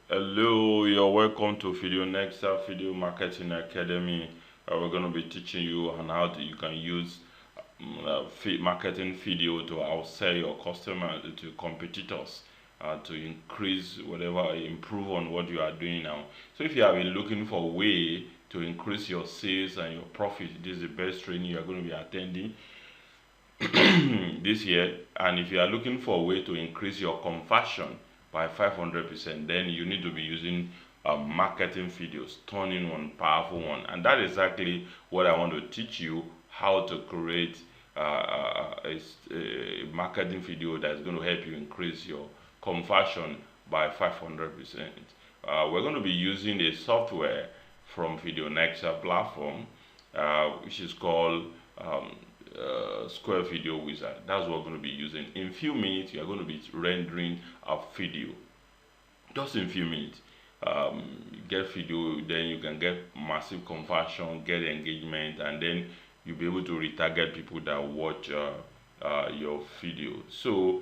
Hello, you're welcome to Video Nexa Video Marketing Academy. We're going to be teaching you on how you can use marketing video to outsell your customers to competitors to increase whatever, improve on what you are doing now. So if you have been looking for a way to increase your sales and your profit, this is the best training you are going to be attending this year. And if you are looking for a way to increase your conversion by 500%, then you need to be using marketing videos, turning one powerful one. And that is exactly what I want to teach you, how to create a marketing video that's going to help you increase your conversion by 500%. We're going to be using a software from Video Nexa platform, which is called Square Video Wizard. That's what we're going to be using. In few minutes, you are going to be rendering a video. Just in few minutes, get video, then you can get massive conversion, get engagement, and then you'll be able to retarget people that watch your video. So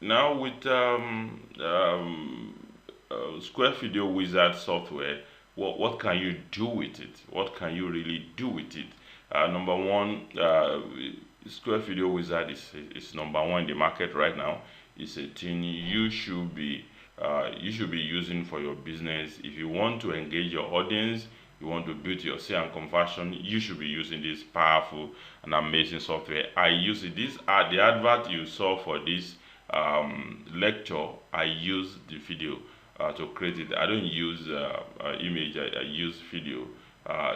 now with Square Video Wizard software, what can you do with it? What can you really do with it? Number one, Square Video Wizard is number one in the market right now. It's a thing you should be using for your business. If you want to engage your audience, you want to build your sale and conversion, you should be using this powerful and amazing software. I use it. This the advert you saw for this lecture. I use the video to create it. I don't use image. I use video.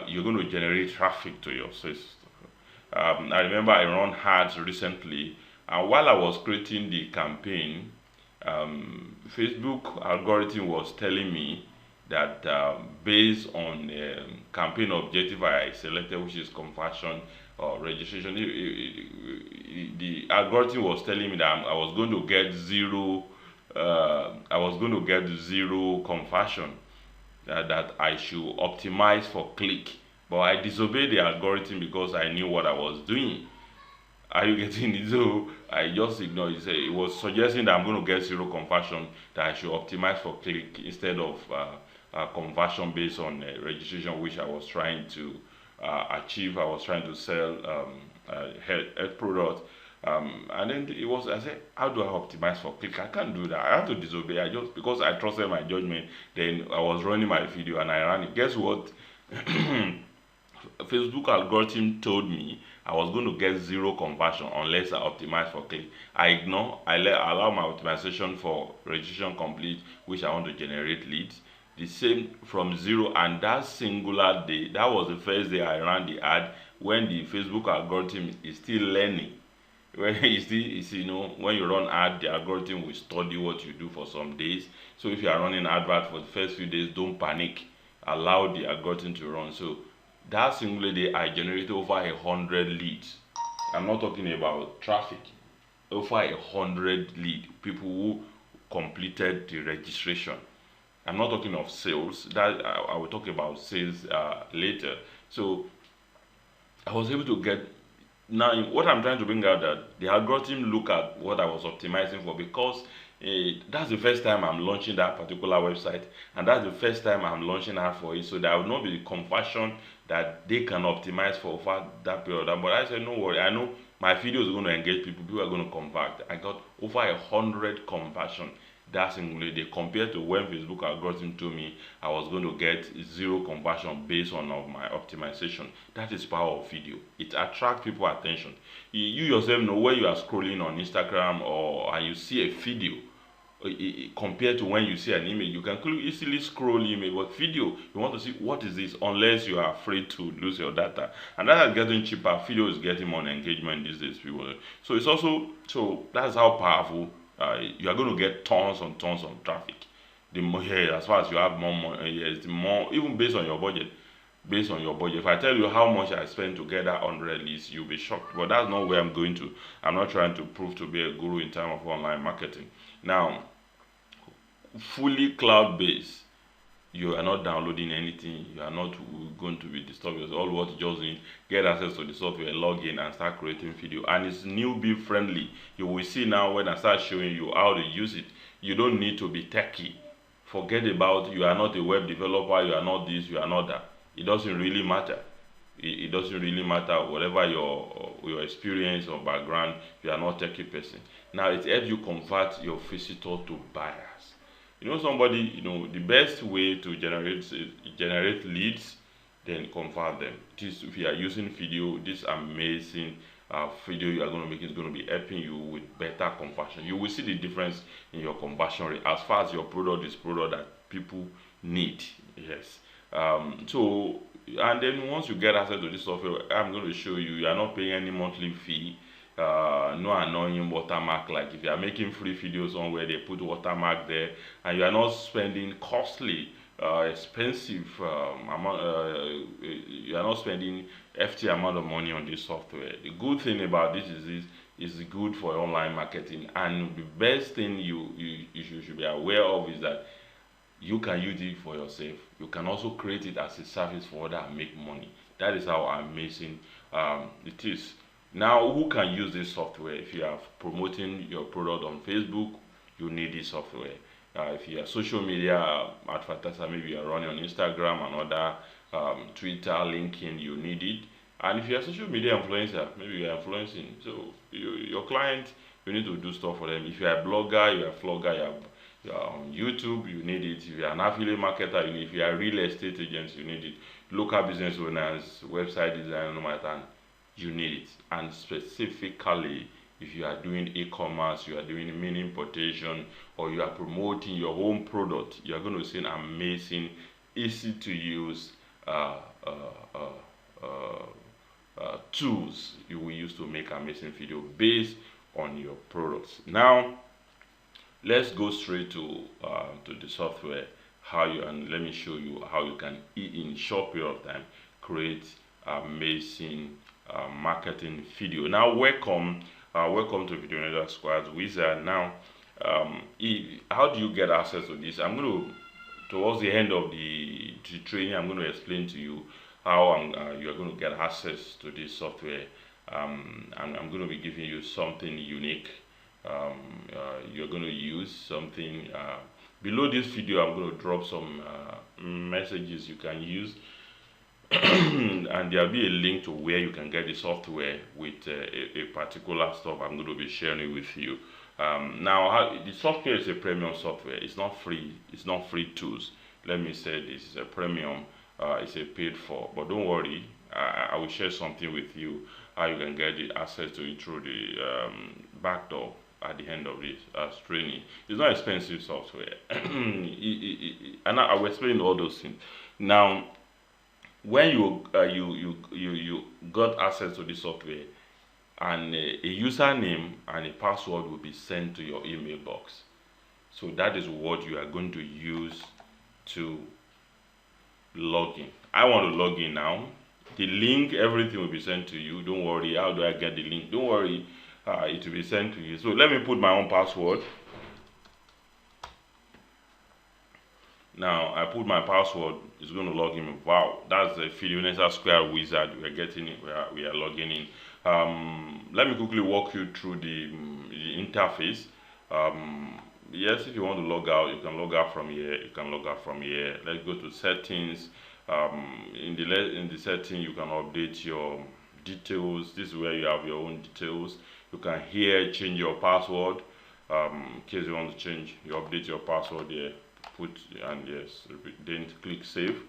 You're going to generate traffic to your system. I remember I run ads recently, and while I was creating the campaign, Facebook algorithm was telling me that based on campaign objective I selected, which is conversion or registration, the algorithm was telling me that I was going to get zero. I was going to get zero conversion. That I should optimize for click, but I disobeyed the algorithm because I knew what I was doing. Are you getting it? So I just ignored it. It was suggesting that I'm going to get zero conversion, that I should optimize for click instead of conversion based on registration, which I was trying to achieve. I was trying to sell health product. And then I said, how do I optimize for click? I can't do that. I have to disobey. I just, because I trusted my judgment, then I was running my video and I ran it. Guess what? Facebook algorithm told me I was going to get zero conversion unless I optimize for click. I ignore, allow my optimization for registration complete, which I want to generate leads. The same from zero, and that singular day, that was the first day I ran the ad when the Facebook algorithm is still learning. When when you run ad, the algorithm will study what you do for some days. So if you are running advert for the first few days, don't panic. Allow the algorithm to run. So that single day, I generated over 100 leads. I'm not talking about traffic. Over 100 lead people who completed the registration. I'm not talking of sales. That I will talk about sales later. So I was able to get. Now, what I'm trying to bring out, that the algorithm look at what I was optimizing for, because that's the first time I'm launching that particular website, and that's the first time I'm launching ad for it. So there will not be the conversion that they can optimize for over that period. But I said, no worry, I know my video is going to engage people. People are going to convert. I got over 100 conversion that single day, compared to when Facebook algorithm told me I was going to get zero conversion based on of my optimization. That is power of video. It attracts people attention. You yourself know, when you are scrolling on Instagram and you see a video, compared to when you see an image, you can easily scroll image, but video, you want to see what is this, unless you are afraid to lose your data. And that is getting cheaper. Video is getting more engagement these days, people. So it's also, so that's how powerful you are going to get tons and tons of traffic. The more, yeah, as far as you have more money, yes, the more, even based on your budget. Based on your budget, if I tell you how much I spend to get that 100 leads, you'll be shocked. But that's not where I'm going to. I'm not trying to prove to be a guru in terms of online marketing. Now, fully cloud based, you are not downloading anything, you are not going to be disturbed. All what you just need, get access to the software, log in and start creating video. And it's newbie friendly. You will see now when I start showing you how to use it. You don't need to be techie. Forget about you are not a web developer, you are not this, you are not that. It doesn't really matter. It doesn't really matter whatever your experience or background. You are not techie person. Now it helps you convert your visitor to buyers. You know, somebody, you know, the best way to generate leads, then convert them. This, if you are using video, this amazing video you are going to make is going to be helping you with better conversion. You will see the difference in your conversion rate as far as your product is product that people need. Yes. So, and then once you get access to this software, I'm going to show you. You are not paying any monthly fee. No annoying watermark, like if you are making free videos somewhere they put watermark there, and you are not spending costly expensive amount, you are not spending FT amount of money on this software. The good thing about this is good for online marketing, and the best thing you should be aware of is that you can use it for yourself. You can also create it as a service for others and make money. That is how amazing it is. Now, who can use this software? If you are promoting your product on Facebook, you need this software. If you are social media advertiser, maybe you are running on Instagram and other Twitter, LinkedIn, you need it. And if you are social media influencer, maybe you are influencing. So your client, you need to do stuff for them. If you are a blogger, you are a vlogger, you are on YouTube, you need it. If you are an affiliate marketer, you need it. If you are a real estate agent, you need it. Local business owners, website design, no matter, you need it. And specifically, if you are doing e-commerce, you are doing mini importation, or you are promoting your own product, you are going to see an amazing, easy to use tools you will use to make amazing video based on your products. Now, let's go straight to the software. How you, and let me show you how you can in short period of time create amazing marketing video. Now, welcome to Video Ninja Squad Wizard. Now, how do you get access to this? I'm going to, towards the end of the training, I'm going to explain to you how you're going to get access to this software. And I'm going to be giving you something unique. You're going to use something below this video. I'm going to drop some messages you can use. And there'll be a link to where you can get the software with a particular stuff I'm going to be sharing with you. Now, the software is a premium software. It's not free. It's not free tools. Let me say this is a premium. It's a paid for. But don't worry. I will share something with you how you can get the access to it through the back door at the end of this training. It's not expensive software. And I will explain all those things. Now, when you got access to the software, and a username and a password will be sent to your email box. So that is what you are going to use to log in. I want to log in now. The link, everything will be sent to you. Don't worry. How do I get the link? Don't worry. It will be sent to you. So let me put my own password. Now I put my password. It's going to log in. Wow, that's the Video Ninja Squad Wizard. We are getting it. We are logging in. Let me quickly walk you through the interface. Yes, if you want to log out, you can log out from here. You can log out from here. Let's go to settings. In the setting, you can update your details. This is where you have your own details. You can here change your password. In case you want to change, you update your password here. Put, and yes, then click save.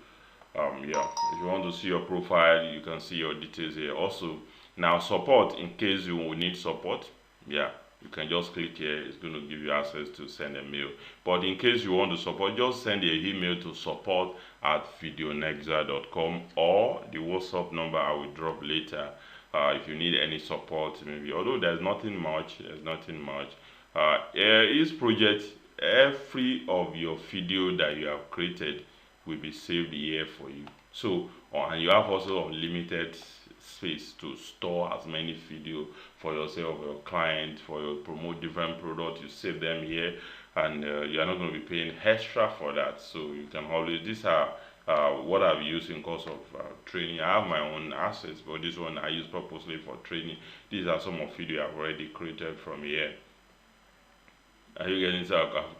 Yeah, if you want to see your profile, you can see your details here. Also, now support, in case you will need support, yeah, you can just click here. It's going to give you access to send a mail. But in case you want to support, just send an email to support@videoninja.com, or the WhatsApp number I will drop later. If you need any support, maybe, although there's nothing much. This project, every of your video that you have created will be saved here for you. So, and you have also unlimited space to store as many video for yourself, your client, for your promote different products. You save them here. and you are not going to be paying extra for that. So you can always, these are what I've used in course of training. I have my own assets, but this one I use purposely for training. These are some of video I've already created from here. Are you getting so I've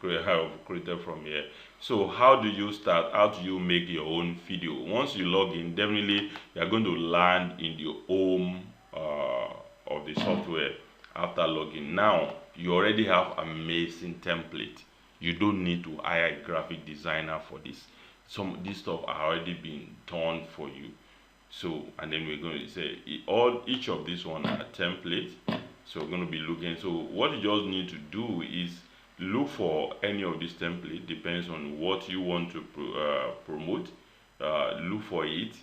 created from here? So how do you start? How do you make your own video? Once you log in, definitely you are going to land in the home of the software after login. Now you already have amazing template. You don't need to hire a graphic designer for this. This stuff are already been done for you. So, and then we're going to say each of these one are template. So we're going to be looking. So what you just need to do is look for any of these template. Depends on what you want to promote. Look for it.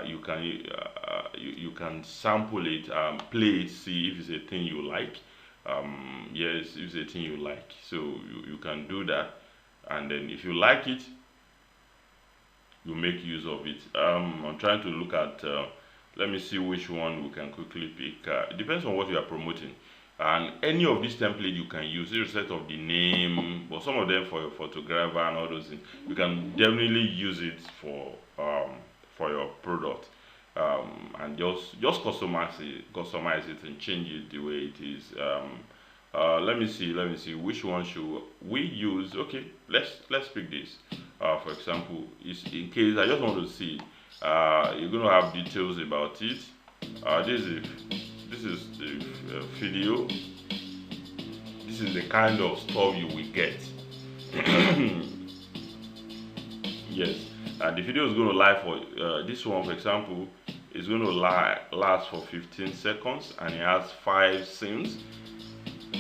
You can sample it, play it, see if it's a thing you like. Yes, if it's a thing you like, so you can do that, and then if you like it, you make use of it. I'm trying to look at let me see which one we can quickly pick. It depends on what you are promoting, and any of these templates you can use irrespective of the name, but some of them for your photographer and all those things, you can definitely use it for your product, and just customize it and change it the way it is. Let me see which one should we use. Okay, let's pick this. For example, is in case I just want to see, you're going to have details about it. This is the video. This is the kind of stuff you will get. Yes, the video is going to live for this one, for example, is going to last for 15 seconds, and it has 5 scenes.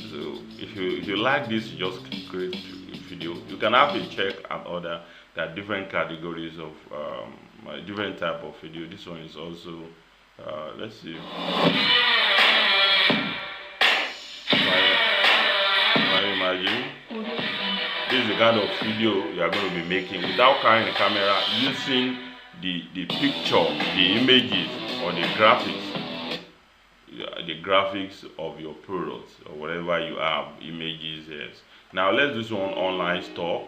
So if you like this, you just create a video. You can have a check and order. There are different categories of different type of video. This one is also let's see. Can you imagine? This is the kind of video you are going to be making without carrying the camera, using the picture, the images, or the graphics of your products or whatever you have, images. Yes. Now let's do some online store.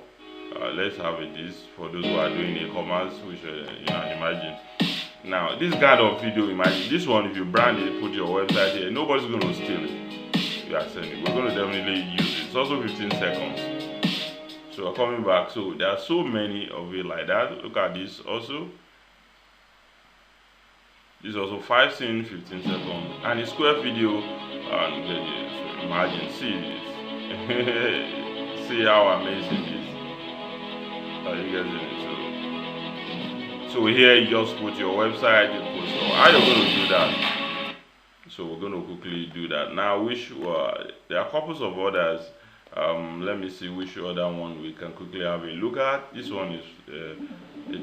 Let's have this for those who are doing e-commerce, which you can imagine. Now this kind of video, imagine this one. If you brand it, put your website here, nobody's going to steal it. You are saying we're going to definitely use it. It's also 15 seconds. So coming back, so there are so many of it like that. Look at this also. This is also 5 scenes, 15 seconds, and a square video. And so imagine, see this. See how amazing this. You guys it. So here you just put your website, you put how you're going to do that. So we're going to quickly do that now. There are couples of others. Let me see which other one we can quickly have a look at. This one is a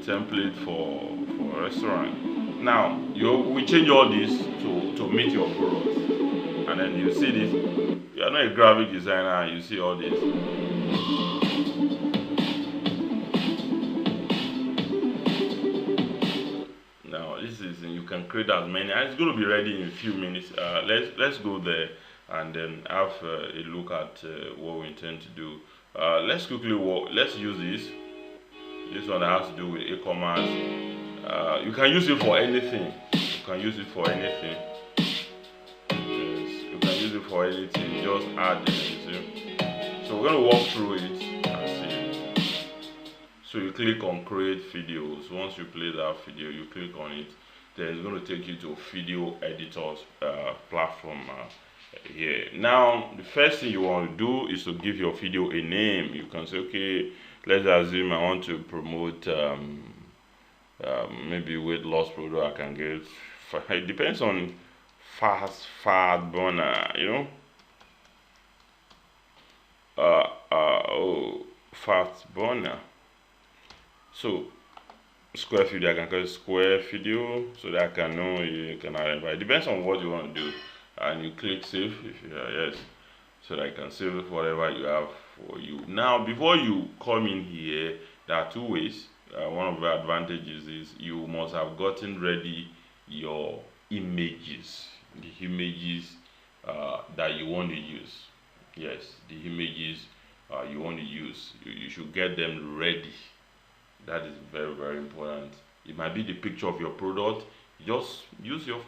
template for a restaurant. Now we change all this to meet your product, and then you see this. You are not a graphic designer, you see all this. Now this is, you can create as many, and it's going to be ready in a few minutes. Let's go there and then have a look at what we intend to do. Let's quickly let's use this one that has to do with e-commerce. You can use it for anything. You can use it for anything. Yes, you can use it for anything. Just add it. So we're going to walk through it and see. So you click on create videos. Once you play that video, you click on it. Then it's going to take you to video editors platform. Here now, the first thing you want to do is to give your video a name. You can say, okay, let's assume I want to promote maybe weight loss product. I can get, it depends on fat burner, you know, fat burner. So square video, I can call it square video so that I can know you can identify. It depends on what you want to do. And you click save if you are, yes, so that I can save whatever you have for you. Now before you come in here, there are 2 ways. One of the advantages is you must have gotten ready your images, the images that you want to use. Yes, the images you want to use. You should get them ready. That is very, very important. It might be the picture of your product. Just use your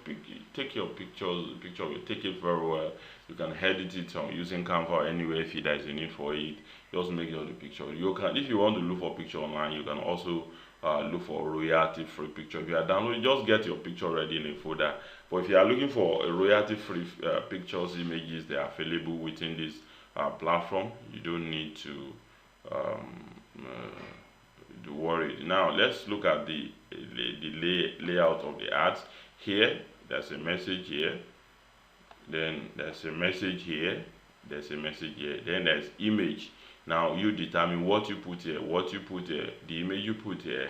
take your picture of it, take it very well. You can edit it on using Canva or anywhere if there is a need for it. Just make your the picture. You can, if you want to look for picture online, you can also look for royalty free picture. If you are downloading, just get your picture ready in a folder. But if you are looking for a royalty free pictures, images, they are available within this platform. You don't need to worry. Now let's look at the layout of the ads. Here there's a message here, then there's a message here, there's a message here, then there's image. Now you determine what you put here, the image you put here,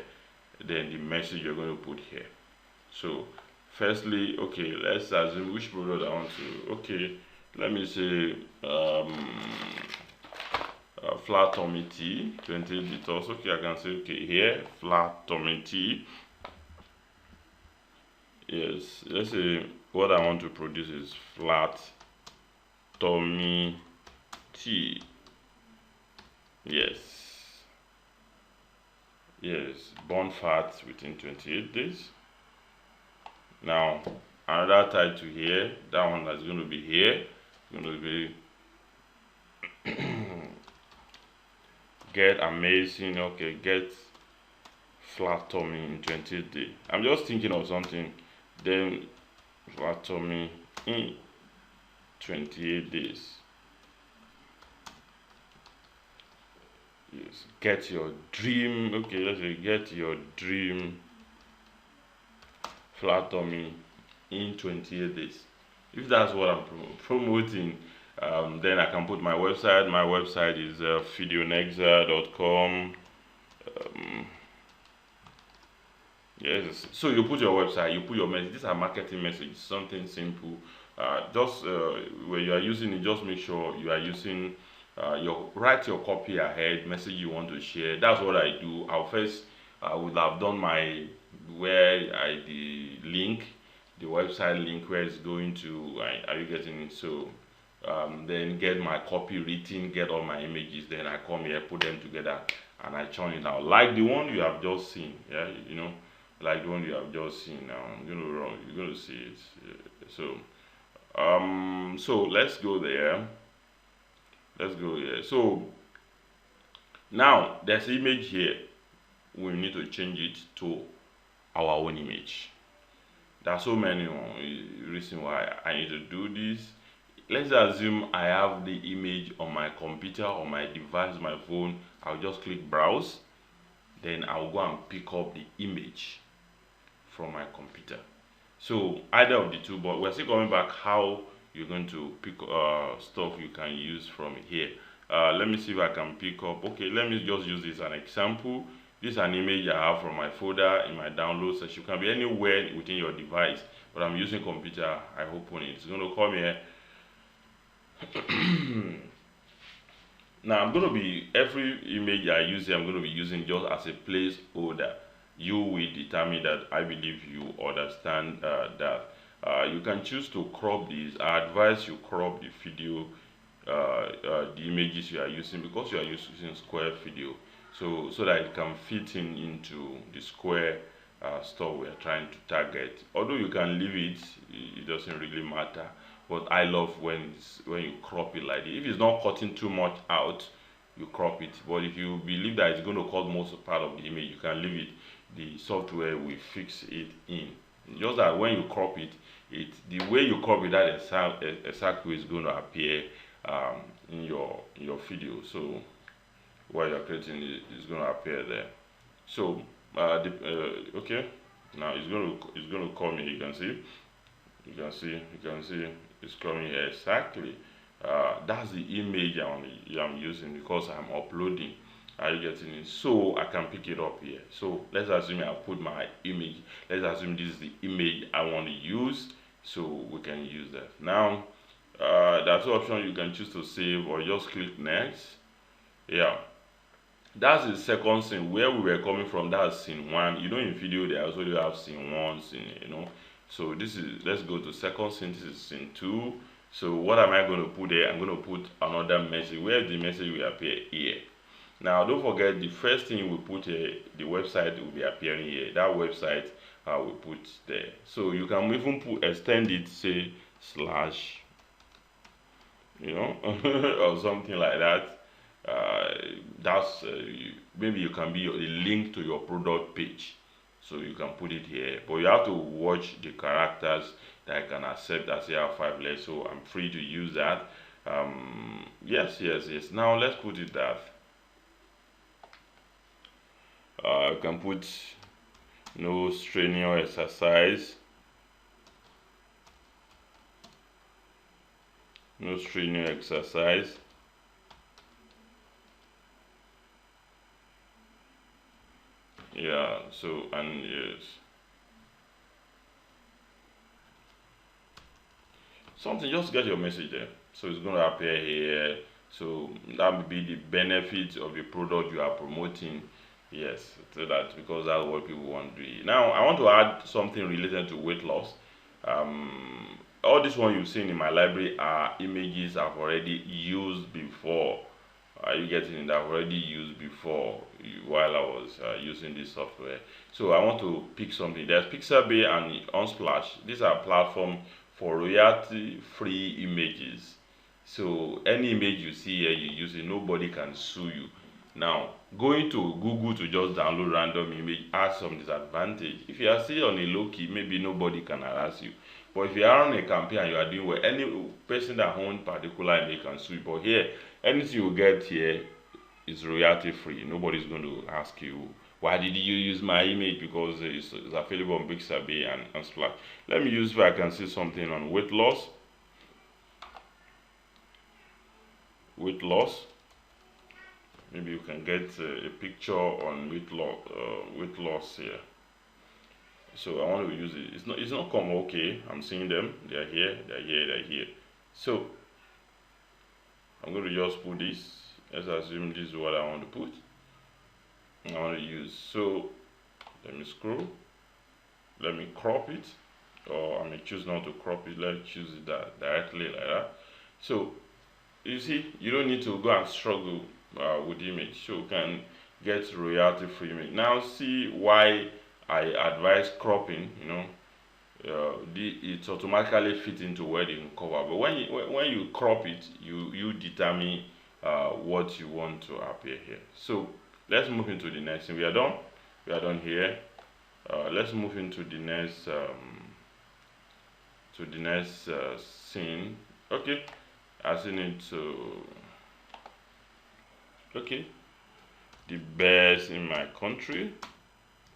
then the message you're going to put here. So firstly, okay, let's assume which product I want to. Okay, let me say flat tummy tea, 20 detox. Okay, I can say okay here, flat tummy tea. Yes, let's say what I want to produce is flat tummy tea. Yes, burn fat within 28 days. Now another title here, that one that's going to be here, going to be get amazing. Okay, get flat tummy in 28 days. I'm just thinking of something. Then flat tummy in 28 days. Yes, get your dream. Okay, let's say get your dream flat tummy in 28 days. If that's what I'm promoting, then I can put my website. My website is videonexa.com. Yes, so you put your website, you put your message. These are marketing messages, something simple. Just when you are using it, just make sure you are using write your copy ahead, message you want to share. That's what I do. I would have done my the link, the website link where it's going to. Are you getting it? So then get my copy written, get all my images. Then I come here, put them together, and I churn it out like the one you have just seen. Yeah, you know, like the one you have just seen. Now I'm gonna run. You're gonna see it. So let's go there. Let's go here. So now there's image here. We need to change it to our own image. There are so many reasons why I need to do this. Let's assume I have the image on my computer, on my device, my phone. I'll just click browse. Then I'll go and pick up the image from my computer. So either of the two, but we're still coming back how you're going to pick stuff you can use from here. Let me see if I can pick up. Okay, let me just use this as an example. This is an image I have from my folder in my download section. It can be anywhere within your device, but I'm using computer. I open it. It's going to come here. Now I'm going to be, every image I use here, I'm going to be using just as a placeholder. You will determine that. I believe you understand that. You can choose to crop these. I advise you crop the video, the images you are using, because you are using square video, so that it can fit into the square stuff we are trying to target. Although you can leave it, it doesn't really matter. But I love when you crop it like this. If it's not cutting too much out, you crop it. But if you believe that it's going to cut most part of the image, you can leave it. The software will fix it in. Just that when you crop it, the way you crop it, that exactly is going to appear in your video. So while you're creating it, it's going to appear there. So okay, now it's going to come here. You can see it's coming here exactly. That's the image I'm using because I'm uploading. Are you getting it? So I can pick it up here. So let's assume I put my image. Let's assume this is the image I want to use. So we can use that. Now there's two options. You can choose to save or just click next. Yeah, that's the second scene where we were coming from. That's scene one. You know, in video they also do have scene one, scene, you know. So this is, let's go to second scene. This is scene two. So what am I going to put there? I'm going to put another message. Where the message will appear here. Now don't forget, the first thing we put here, the website will be appearing here. That website we put there. So you can even extend it, say slash, or something like that. That's maybe you can be a link to your product page, so you can put it here, but you have to watch the characters that I can accept as CR5 less, so I'm free to use that. Yes. Now let's put it that you can put no strenuous exercise, no strenuous exercise. Yeah, so, and yes, something, just get your message there, so it's going to appear here. So that would be the benefit of the product you are promoting. Yes, so that, because that's what people want to do. Now I want to add something related to weight loss. All this one you've seen in my library are images I've already used before. Are you getting it? I've already used before while I was using this software. So I want to pick something. There's Pixabay and Unsplash. These are platforms for royalty-free images. So any image you see here, you use it, nobody can sue you. Now, going to Google to just download random image has some disadvantage. If you are still on a low key, maybe nobody can harass you. But if you are on a campaign and you are doing well, any person that owns particular image can sue you. But here, anything you get here is royalty free. Nobody's going to ask you, why did you use my image? Because it's available on Pixabay and Unsplash. Let me use if I can see something on weight loss. Weight loss. Maybe you can get a picture on weight loss here. So I want to use it. It's not come. Okay, I'm seeing them. They're here. They're here. So I'm going to just put this. Let's assume this is what I want to put. I want to use. So let me scroll. Let me crop it, or I may choose not to crop it. Let's choose it directly like that. So you see, you don't need to go and struggle with the image, so you can get royalty free image. Now see why I advise cropping. It automatically fits into wedding cover, but when you crop it, you determine what you want to appear here. So let's move into the next thing. We are done here. Let's move into the next scene. Okay, I see it to okay, the best in my country,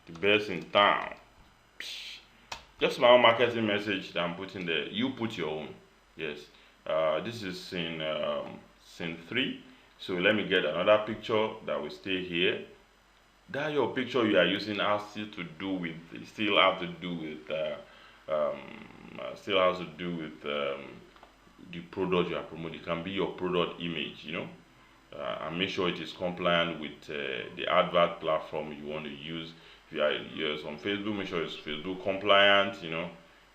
the best in town. Just my own marketing message that I'm putting there. You put your own. Yes. This is scene 3. So let me get another picture that will stay here. That your picture you are using has still have to do with the product you are promoting. It can be your product image, and make sure it is compliant with the advert platform you want to use. If you are on Facebook, make sure it's Facebook compliant,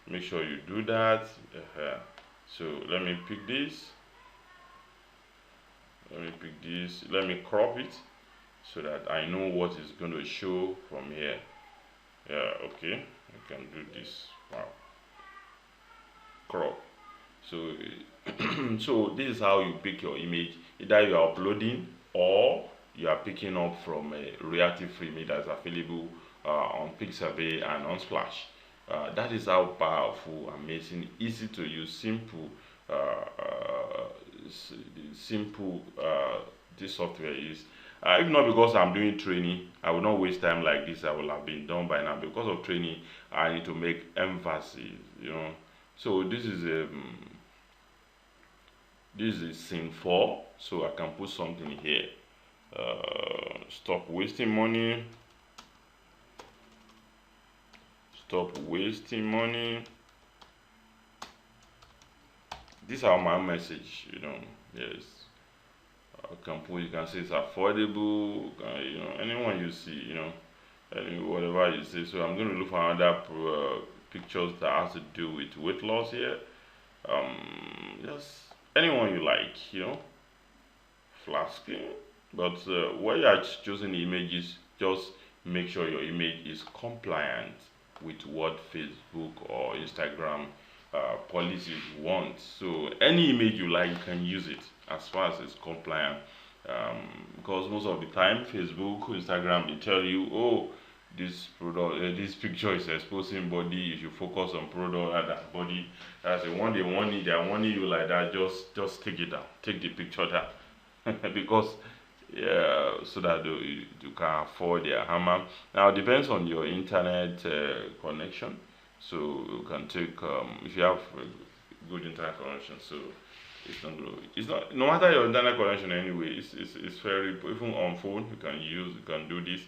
make sure you do that. So let me pick this, let me crop it so that I know what is going to show from here. Yeah, okay, I can do this. Wow, crop. So so this is how you pick your image. Either you are uploading or you are picking up from a royalty free image that's available on Pixabay and Unsplash. That is how powerful, amazing, easy to use, simple this software is. If not because I'm doing training, I will not waste time like this. I will have been done by now. Because of training, I need to make emphasis, So this is scene 4, so I can put something here. Stop wasting money. Stop wasting money. These are my message, Yes, you can say it's affordable. Anyone you see, whatever you say. So I'm going to look for another pictures that has to do with weight loss here. Just anyone you like, flat screen. But when you are choosing images, just make sure your image is compliant with what Facebook or Instagram policies want. So any image you like, you can use it as far as it's compliant. Because most of the time, Facebook, Instagram, they tell you, oh, this product, this picture is exposing body. You should focus on product and that body. That's the one they want it. They are wanting you like that. Just take it down. Take the picture down. Because yeah, so that you can afford their hammer. Now it depends on your internet connection. So you can take if you have a good internet connection. So it's not no matter your internet connection anyway. It's very even on phone you can do this.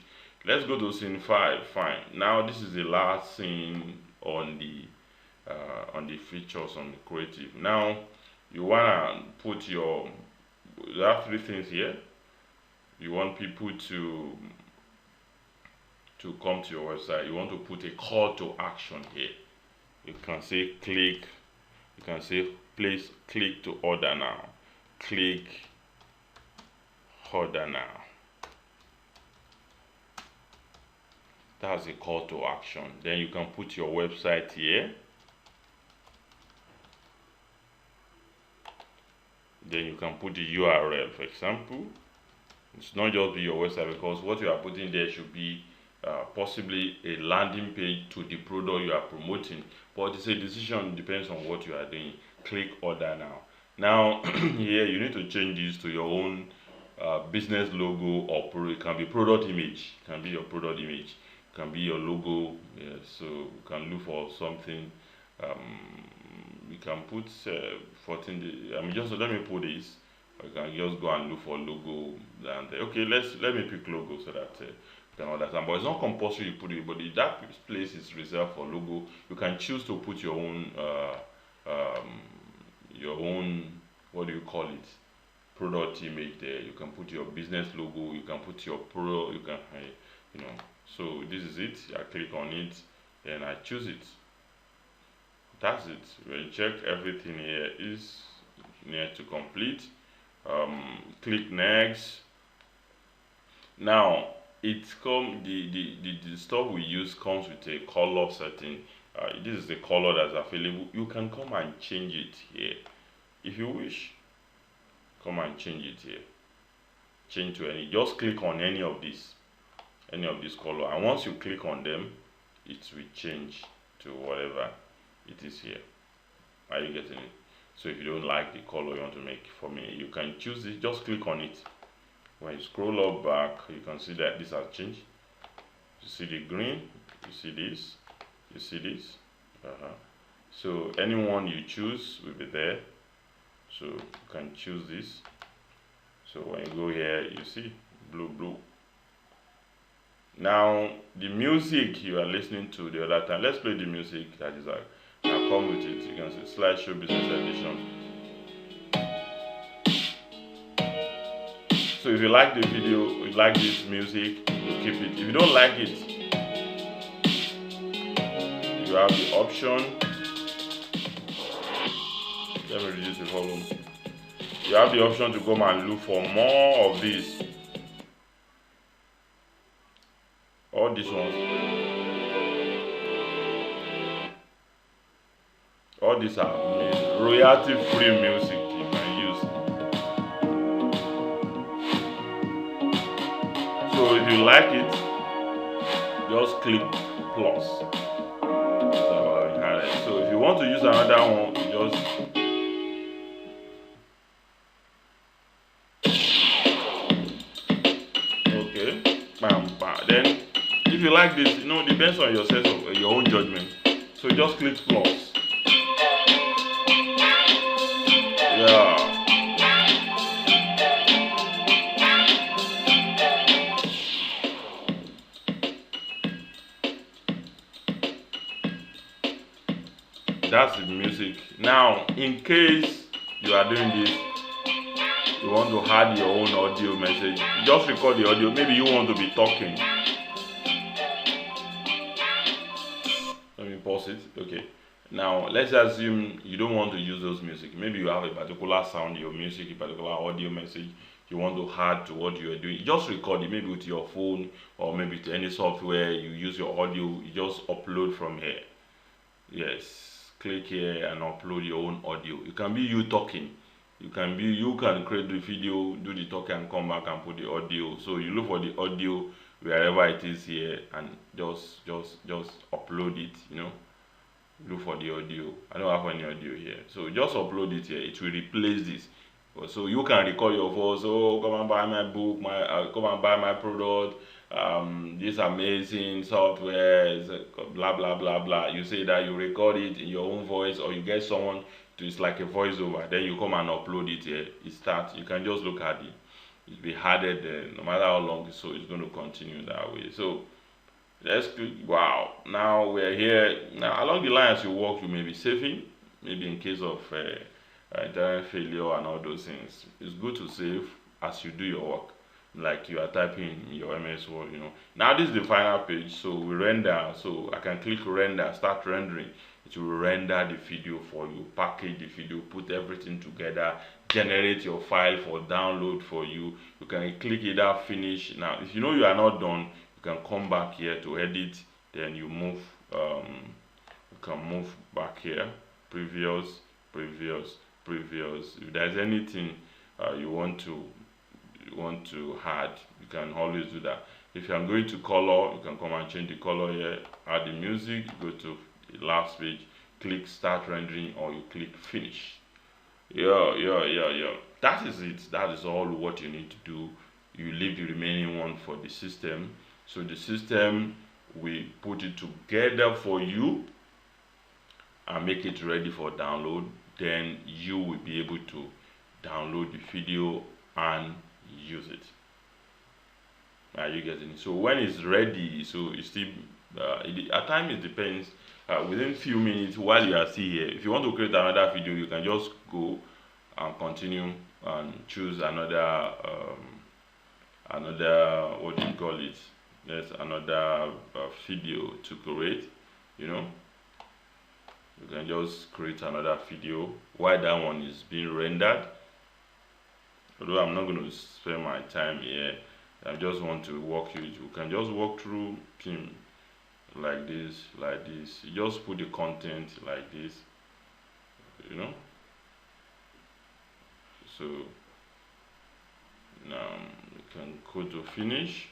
Let's go to scene 5. Fine. Now this is the last scene on the features on the creative. Now you wanna put you have 3 things here. You want people to come to your website. You want to put a call to action here. You can say click. You can say please click to order now. Click order now. That's a call to action. Then you can put your website here. Then you can put the URL, for example. It's not just be your website, because what you are putting there should be possibly a landing page to the product you are promoting. But it's a decision, depends on what you are doing. Click order now. Now here you need to change this to your own business logo, or it can be product image. It can be your product image. It can be your logo. Yeah, so you can look for something. You can put 14. Just let me put this. You can just go and look for logo, and okay, let me pick logo so that you can understand. But it's not compulsory you put it. But if that place is reserved for logo, you can choose to put your own what do you call it, product image there. You can put your business logo. You can put your pro. You can So this is it. I click on it, then I choose it. That's it. When you check everything here is near to complete. Click next. Now it's the stuff we use comes with a color setting. This is the color that's available. You can come and change it here if you wish. Come and change it here. Change to any. Just click on any of this color, and once you click on them, it will change to whatever it is here. Are you getting it? So if you don't like the color you want to make for me, you can choose it. Just click on it. When you scroll up back, you can see that this has changed. You see the green, you see this, you see this. So anyone you choose will be there. So you can choose this. So when you go here, you see blue. Now the music you are listening to the other time, let's play the music that is like now come with it. You can see slideshow business edition. So if you like the video, you like this music, you keep it. If you don't like it, you have the option. Let me reduce the volume. You have the option to come and look for more of this. All these ones. All these are royalty-free music you can use. So if you like it, just click plus. So if you want to use another one, you just then if you like this, it depends on your sense of your own judgment. So just click plus. Yeah. That's the music. Now, in case you are doing this, you want to add your own audio message, just record the audio. Maybe you want to be talking. Let me pause it. Okay. Now let's assume you don't want to use those music. Maybe you have a particular sound, your music, a particular audio message you want to add to what you are doing. You just record it, maybe with your phone or maybe to any software. You use your audio, you just upload from here. Yes, click here and upload your own audio. It can be you talking. You can create the video, do the talking, and come back and put the audio. So you look for the audio wherever it is here and just upload it. Look for the audio. I don't have any audio here, so just upload it here. It will replace this. So you can record your voice. Oh, come and buy my book, come and buy my product. This amazing software, blah blah blah blah. You say that, you record it in your own voice, or you get someone to. It's like a voiceover. Then you come and upload it here. It starts. You can just look at it. It'll be added there, no matter how long. So it's going to continue that way. So let's click. Wow, now we're here. Now along the line as you walk, you may be saving, maybe in case of internet failure and all those things. It's good to save as you do your work, like you are typing in your MS Word. Now this is the final page, so we render. So I can click render, start rendering. It will render the video for you, package the video, put everything together, generate your file for download for you. You can click either finish. Now if you are not done, you can come back here to edit. Then you move you can move back here, previous, if there's anything you want to add, you can always do that. If I'm going to color, you can come and change the color here, add the music, go to the last page, click start rendering, or you click finish. That is it. That is all what you need to do. You leave the remaining one for the system. So the system will put it together for you and make it ready for download. Then you will be able to download the video and use it. Are you getting it? So when it's ready, so it's still at times it depends. Within few minutes while you are still here, if you want to create another video, you can just go and continue and choose another what do you call it, there's another video to create. You can just create another video while that one is being rendered. Although I'm not going to spend my time here, I just want to walk you. You can just walk through Pim like this. You just put the content like this. So now you can go to finish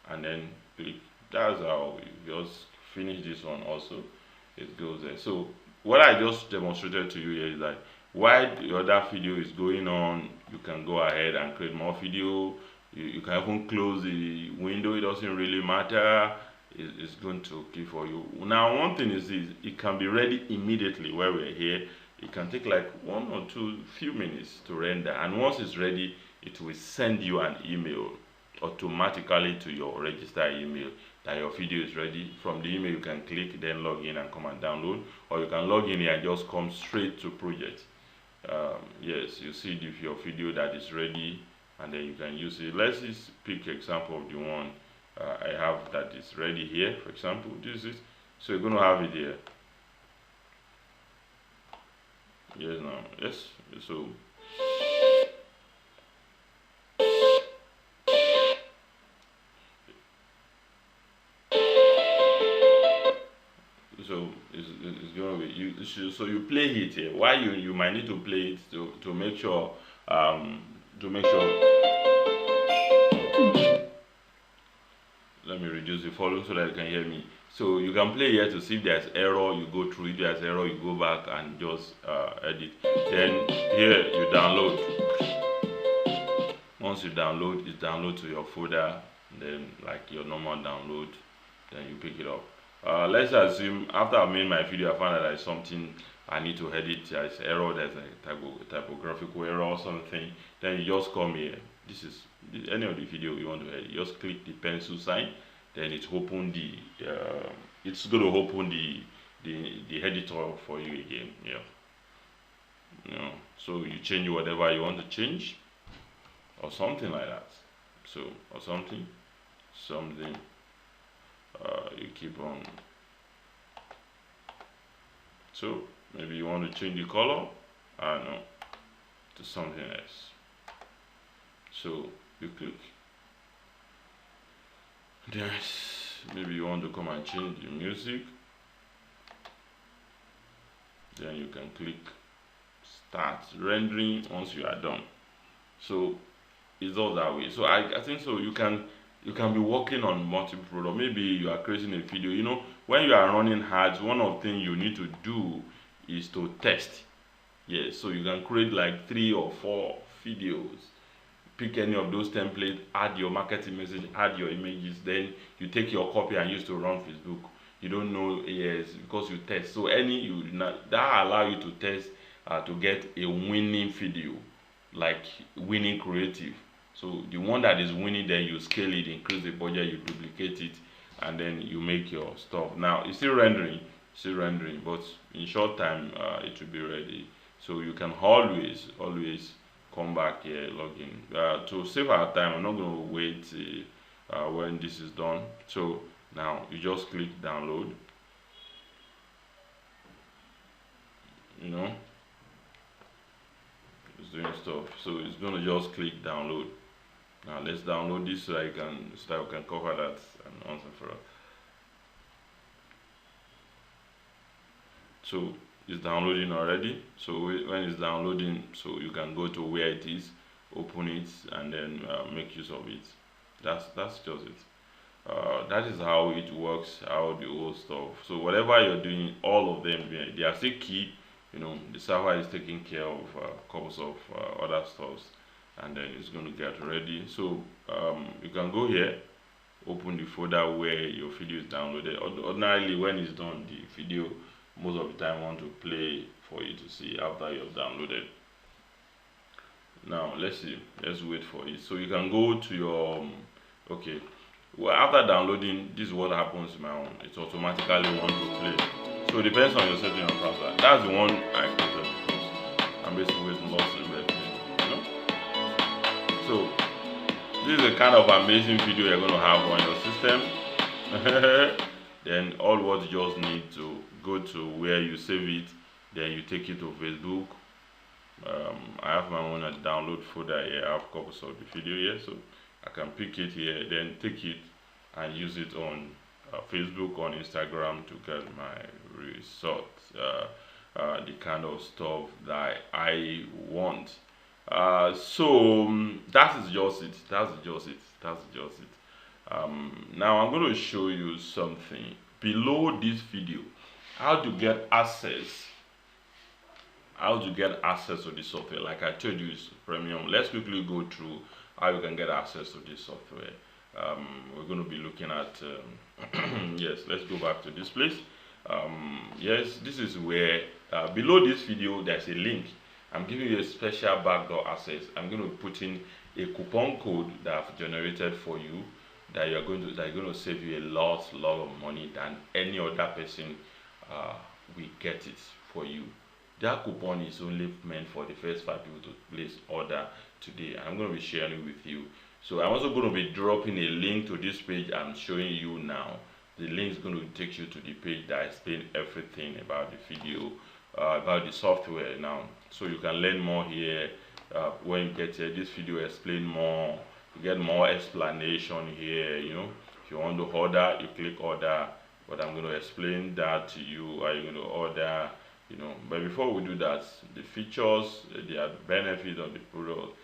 and then click. That's how you just finish this one. Also, it goes there. So what I just demonstrated to you here is that while the other video is going on, you can go ahead and create more video. You can even close the window. It doesn't really matter. It's going to keep for you. Now one thing is this, it can be ready immediately while we're here. It can take like 1 or 2 few minutes to render, and once it's ready, it will send you an email automatically to your registered email that your video is ready. From the email you can click, then log in and come and download, or you can log in here and just come straight to project. Yes, you see your video that is ready, and then you can use it. Let's just pick example of the one I have that is ready here. For example, this is, so you're going to have it here. Yes, so it's going to be so you play it here. Why you might need to play it to make sure let me reduce the volume so that you can hear me. So you can play here to see if there's error, you go through. If there's error, you go back and just edit. Then here you download. Once you download, it download to your folder, then like your normal download, then you pick it up. Let's assume after I made my video, I found that there's something I need to edit. There's error, there's a typographical error or something. Then you just come here. This is any of the video you want to edit. You just click the pencil sign. Then it's open it's going to open the editor for you again. So you change whatever you want to change, or something like that. So or something you keep on. So maybe you want to change the color, I don't know, to something else. So you click. There's maybe you want to come and change the music. Then you can click start rendering once you are done. So it's all that way. So I think so you can be working on multiple products. Maybe you are creating a video. You know, when you are running ads, one of the things you need to do is to test. Yes, so you can create like 3 or 4 videos, pick any of those templates, add your marketing message, add your images, then you take your copy and use to run Facebook. You don't know, yes, because you test. So that allow you to test to get a winning video, like winning creative. So the one that is winning, then you scale it, increase the budget, you duplicate it, and then you make your stuff. Now it's still rendering, but in short time it will be ready. So you can always come back here, log in. To save our time, I'm not going to wait when this is done. So now you just click download. You know, it's doing stuff. So it's going to just click download. Now let's download this so I can cover that and once and for all. So it's downloading already. So when it's downloading, so you can go to where it is, open it, and then make use of it. That's just it. That is how it works, how the whole stuff. So whatever you're doing, all of them, they are still key. You know, the server is taking care of a couple of other stuffs, and then it's going to get ready. So you can go here, open the folder where your video is downloaded. Ordinarily, when it's done, the video most of the time want to play for you to see after you've downloaded. Now let's wait for it. So you can go to your okay. Well, after downloading, this is what happens to my own. It automatically want to play. So it depends on your setting and password. That's the one I created because I'm basically waiting lots of everything. You know? So this is a kind of amazing video you're going to have on your system. Then all what you just need to go to where you save it, then you take it to Facebook. I have my own download folder here. I have copies of the video here, so I can pick it here, then take it and use it on Facebook, on Instagram to get my results, the kind of stuff that I want. So that is just it. Now I'm going to show you something below this video, how to get access to this software. Like I told you, it's premium. Let's quickly go through how you can get access to this software. We're going to be looking at yes, let's go back to this place. Yes, this is where below this video there's a link. I'm giving you a special backdoor access. I'm going to put in a coupon code that I've generated for you that you're going to save you a lot of money than any other person will get it for you. That coupon is only meant for the first 5 people to place order today. I'm going to be sharing it with you. So I'm also going to be dropping a link to this page I'm showing you now. The link is going to take you to the page that explains everything about the video, about the software now. So you can learn more here. When you get here, this video explain more. You get more explanation here. You know, if you want to order, you click order. But I'm going to explain that to you. How you're going to order. You know, but before we do that, the features, the benefit of the product,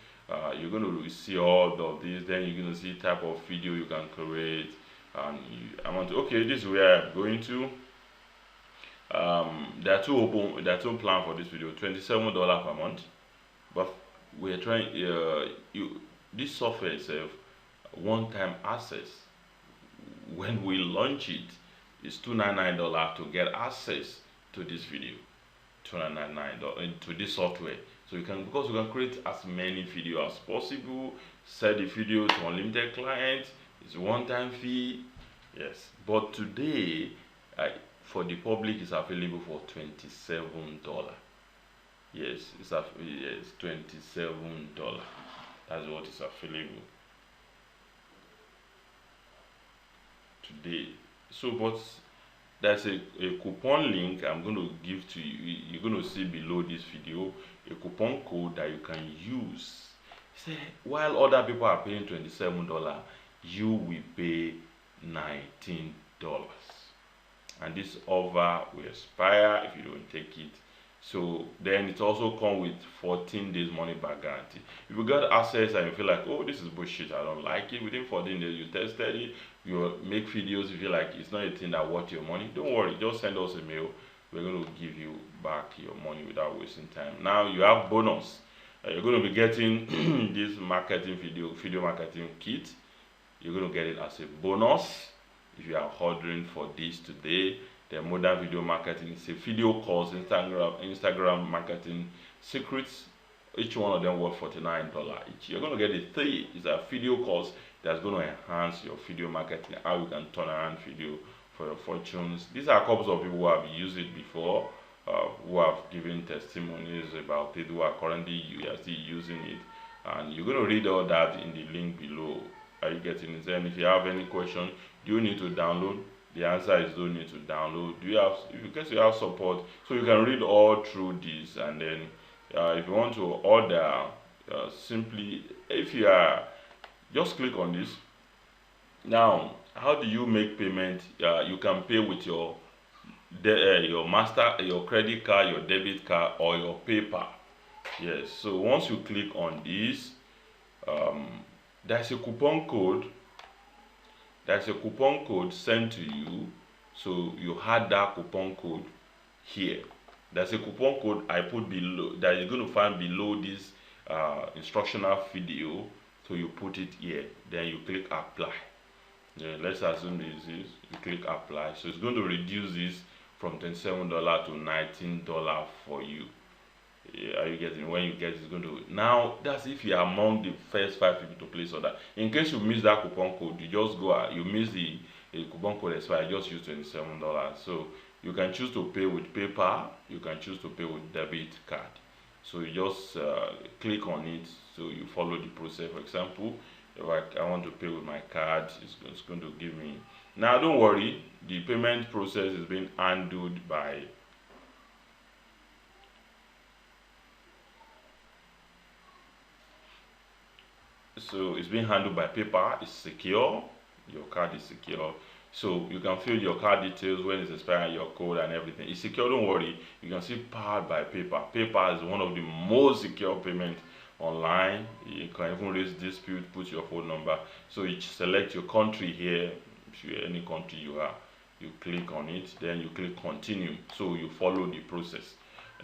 you're going to see all of this. Then you're going to see type of video you can create. And okay, this is where I'm going to. There are two plans for this video: $27 per month. But we're trying this software itself, one-time access. When we launch it, it's $299 to get access to this video. $299 to this software. So you can create as many videos as possible, set the video to unlimited clients. It's one-time fee. Yes, but today for the public is available for $27. Yes, it's $27. That's what is available today. So but there's a coupon link I'm going to give to you. You're going to see below this video a coupon code that you can use. Say while other people are paying $27, you will pay $19, and this offer will expire if you don't take it. So then it also comes with 14 days money back guarantee. If you got access and you feel like, oh, this is bullshit, I don't like it, within 14 days you tested it, you make videos, you feel like it's not a thing that worth your money, don't worry, just send us a mail. We're going to give you back your money without wasting time. Now you have bonus. You're going to be getting this video marketing kit. You're going to get it as a bonus if you are ordering for this today. The modern video marketing is a video course, Instagram marketing secrets. Each one of them worth $49 each. You're going to get the three. It's a video course that's going to enhance your video marketing, how you can turn around video for your fortunes. These are couples of people who have used it before, who have given testimonies about it, who are currently still using it, and you're going to read all that in the link below. Are you getting it? And if you have any question, do you need to download? The answer is don't need to download. Do you have, if you guess you have support, so you can read all through this, and then if you want to order, simply, if you are, just click on this. Now, how do you make payment? You can pay with your credit card, your debit card, or your PayPal. Yes. So once you click on this, there's a coupon code. There's a coupon code sent to you. So you had that coupon code here. There's a coupon code I put below that you're going to find below this instructional video. So you put it here. Then you click apply. Yeah, let's assume this is, you click apply. So it's going to reduce this from $27 to $19 for you. Yeah, are you getting? When you get it's going to, now that's if you are among the first 5 people to place order. In case you miss that coupon code, you just go out, you miss the coupon code expire, just use $27. So you can choose to pay with PayPal, you can choose to pay with debit card. So you just click on it, so you follow the process. For example, if I want to pay with my card, it's going to give me. Now don't worry, the payment process is being handled by PayPal. It's secure, your card is secure, so you can fill your card details when it's expiring, your code and everything. It's secure, don't worry. You can see powered by PayPal. PayPal is one of the most secure payment online. You can even raise dispute, put your phone number. So you select your country here, any country you are, you click on it, then you click continue, so you follow the process.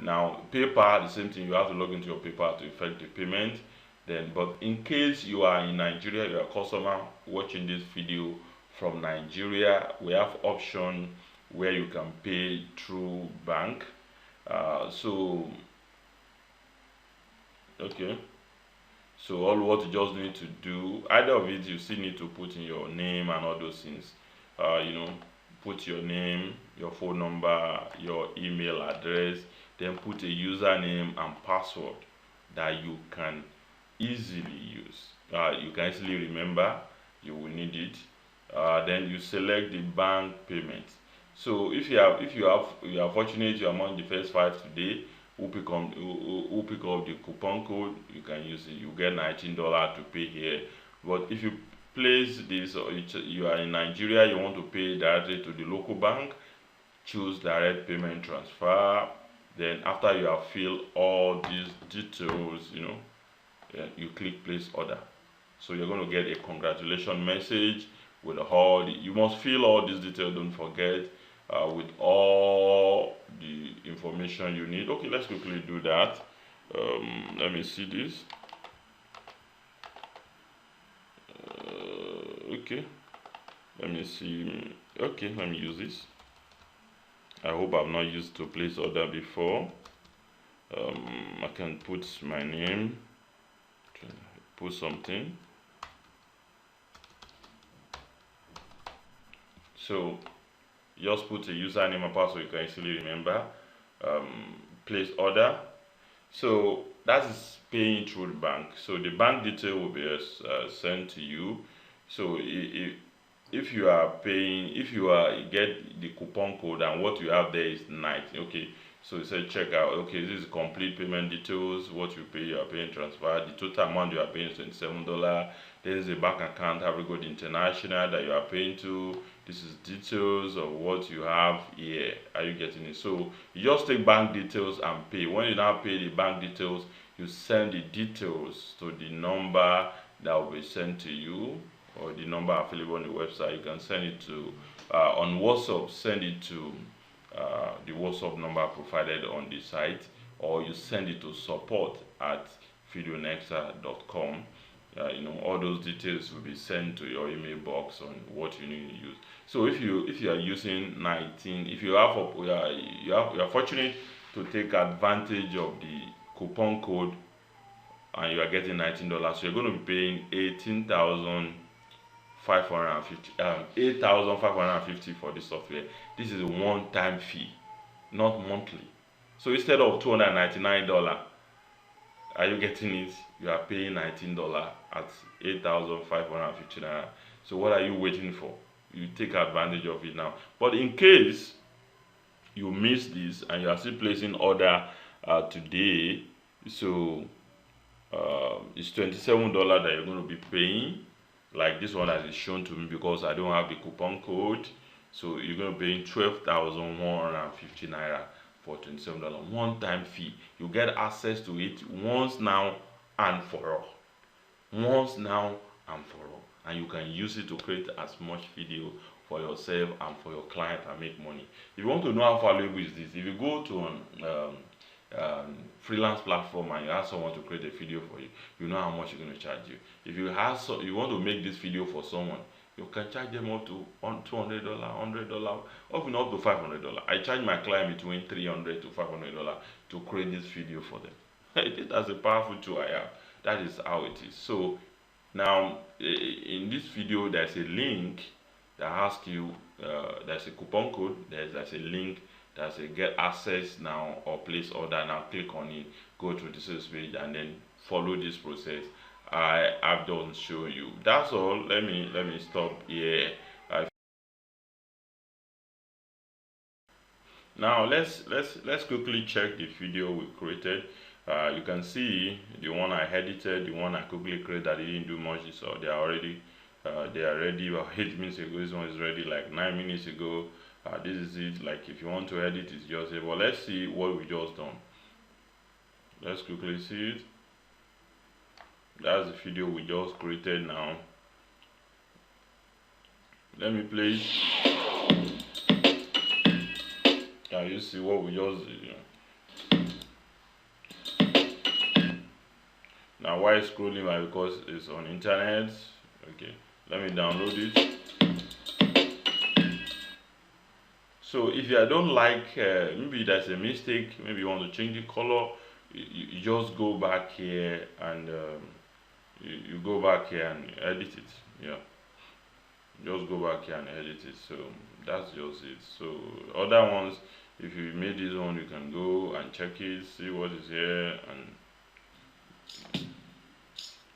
Now PayPal, the same thing, you have to log into your PayPal to effect the payment. Then, but in case you are in Nigeria, you're a customer watching this video from Nigeria, we have option where you can pay through bank. Okay, so all what you just need to do, either of it, you still need to put in your name and all those things. Put your name, your phone number, your email address, then put a username and password that you can easily use. You can easily remember. You will need it. Then you select the bank payment. So if you are fortunate, you are among the first 5 today who pick up the coupon code, you can use it. You get $19 to pay here. But if you place this, or you are in Nigeria, you want to pay directly to the local bank, choose direct payment transfer. Then after you have filled all these details, you click place order. So you're going to get a congratulations message with all you must fill all these details, don't forget, with all the information you need. Okay, let's quickly do that. Let me see this. Okay, let me see. Okay, let me use this. I hope I've not used to place order before. I can put my name, put something. So just put a username and password you can easily remember. Place order. So that is paying through the bank. So the bank detail will be sent to you. So if you are paying, if you are get the coupon code and what you have there is 90, okay, so it said check out, okay, this is complete payment details, what you pay, you are paying transfer, the total amount you are paying is $27. There is a bank account, Afrigold International, that you are paying to. This is details of what you have here. Are you getting it? So you just take bank details and pay. When you now pay the bank details, you send the details to the number that will be sent to you, or the number available on the website. You can send it to on WhatsApp, send it to the WhatsApp number provided on the site, or you send it to support at videonexa.com. All those details will be sent to your email box on what you need to use. So if you are using 19, if you have you are fortunate to take advantage of the coupon code and you are getting $19, so you're going to be paying 8,550 for this software. This is a one-time fee, not monthly. So instead of $299, are you getting it? You are paying $19 at 8,550 naira. So what are you waiting for? You take advantage of it now. But in case you miss this and you are still placing order today, so it's $27 that you're going to be paying, like this one that is shown to me, because I don't have the coupon code. So you're going to be paying 12,150 naira for $27 one-time fee. You get access to it once now and for all. Once now and for all. And you can use it to create as much video for yourself and for your client and make money. If you want to know how valuable is this, if you go to freelance platform and you ask someone to create a video for you, you know how much you're going to charge you. If you want to make this video for someone, you can charge them up to $200, $100, even up to $500. I charge my client between $300 to $500 to create this video for them. That's a powerful tool I have. That is how it is. So now in this video, there's a link that asks you, there's a coupon code, there's a link that's a get access now or place order. Now click on it, go to the sales page, and then follow this process I have done show you. That's all. Let me stop here. Now let's quickly check the video we created. You can see the one I edited, the one I quickly created that didn't do much, so they are ready about 8 minutes ago. This one is ready like 9 minutes ago. This is it. Like if you want to edit, it's just here. But let's see what we just done. Let's quickly see it. That's the video we just created now. Let me play it. Can you see what we just did? Now why scrolling? Because it's on internet. Okay, let me download it. So if you don't like, maybe there's a mistake, maybe you want to change the color, you just go back here and you go back here and edit it. Yeah, just go back here and edit it. So that's just it. So other ones, if you made this one, you can go and check it, see what is here, and you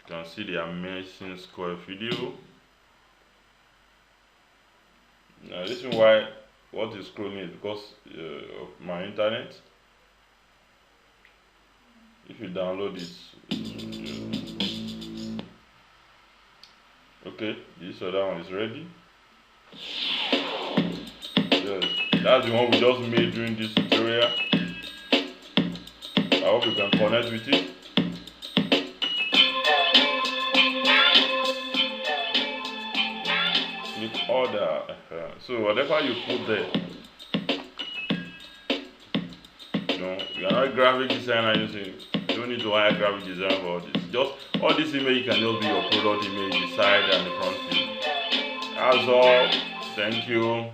can see the amazing square video. Now this is why what is scrolling is because of my internet. If you download it, okay, this other one is ready. Yes, that's the one we just made during this tutorial. I hope you can connect with it. Click order. So whatever you put there, you are not a graphic designer. You don't need to hire a graphic designer for all this. Just all this image can just be your product image, the side and the front view. That's all. Thank you.